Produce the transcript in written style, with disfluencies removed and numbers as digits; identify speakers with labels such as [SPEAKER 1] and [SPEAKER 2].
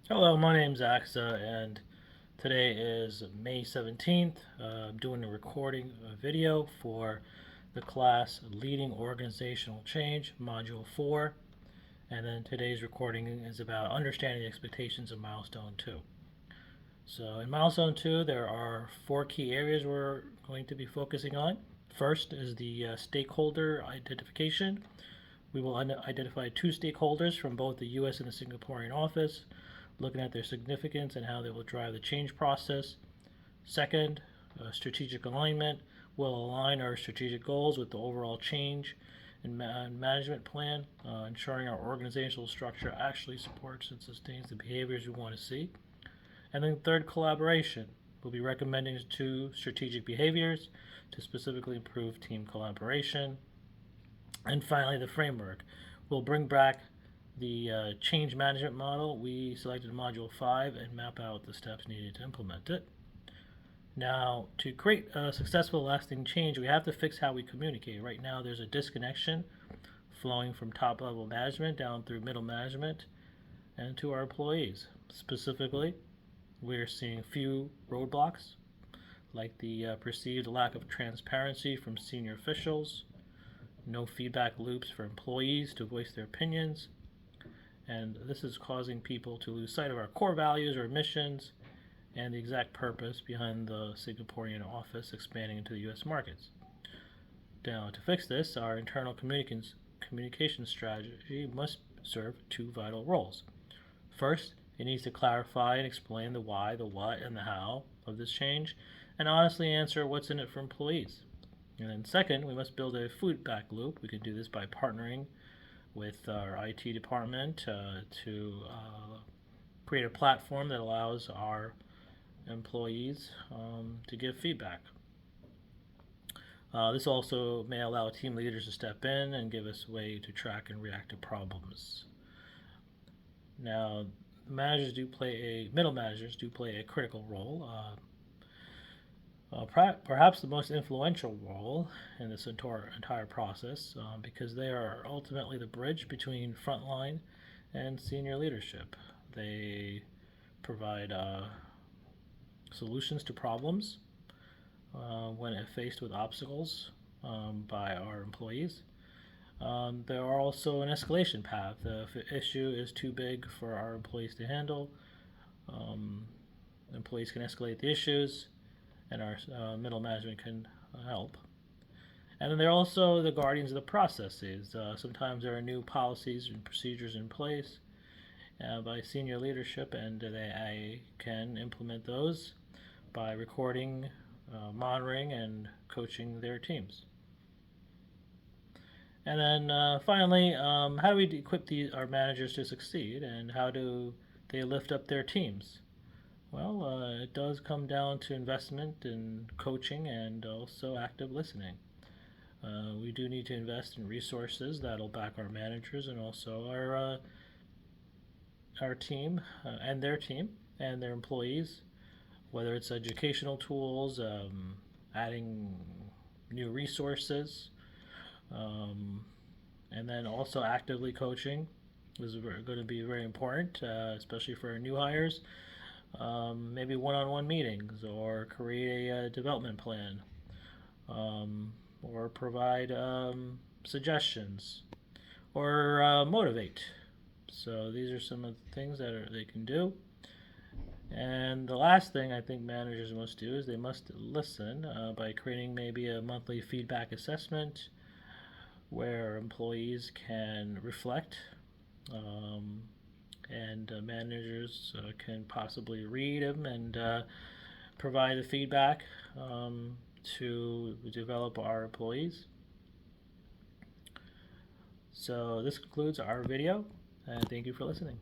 [SPEAKER 1] Hello, my name's Axa, and today is May 17th. I'm doing a recording a video for the class Leading Organizational Change, Module 4, and then today's recording is about understanding the expectations of Milestone 2. So in Milestone 2, there are four key areas we're going to be focusing on. First is the stakeholder identification. We will identify two stakeholders from both the U.S. and the Singaporean office, looking at their significance and how they will drive the change process. Second, strategic alignment will align our strategic goals with the overall change and management plan, ensuring our organizational structure actually supports and sustains the behaviors we want to see. And then third, collaboration. We'll be recommending two strategic behaviors to specifically improve team collaboration. And finally, the framework. We'll bring back the change management model. We selected module 5 and map out the steps needed to implement it. Now, to create a successful lasting change, we have to fix how we communicate. Right now, there's a disconnection flowing from top level management down through middle management and to our employees. Specifically, we're seeing few roadblocks, like the perceived lack of transparency from senior officials, no feedback loops for employees to voice their opinions, and this is causing people to lose sight of our core values or missions and the exact purpose behind the Singaporean office expanding into the U.S. markets. Now, to fix this, our internal communication strategy must serve two vital roles. First, it needs to clarify and explain the why, the what, and the how of this change, and honestly answer what's in it for employees. And then second, we must build a feedback loop. We can do this by partnering with our IT department to create a platform that allows our employees to give feedback. This also may allow team leaders to step in and give us a way to track and react to problems. Now, middle managers do play a critical role. Perhaps the most influential role in this entire process, because they are ultimately the bridge between frontline and senior leadership. They provide solutions to problems when faced with obstacles by our employees. There are also an escalation path. If an issue is too big for our employees to handle, um, employees can escalate the issues, and our middle management can help. And then there are also the guardians of the processes. Sometimes there are new policies and procedures in place by senior leadership, and they can implement those by recording, monitoring, and coaching their teams. And then finally, how do we equip our managers to succeed, and how do they lift up their teams? Well, it does come down to investment in coaching and also active listening. We do need to invest in resources that'll back our managers and also our team and their employees, whether it's educational tools, adding new resources, um, and then also actively coaching is going to be very important, especially for our new hires. Maybe one-on-one meetings, or create a development plan, or provide suggestions, or motivate. So these are some of the things that they can do. And the last thing I think managers must do is they must listen by creating maybe a monthly feedback assessment where employees can reflect, um, and managers can possibly read them and provide the feedback to develop our employees. So this concludes our video, and thank you for listening.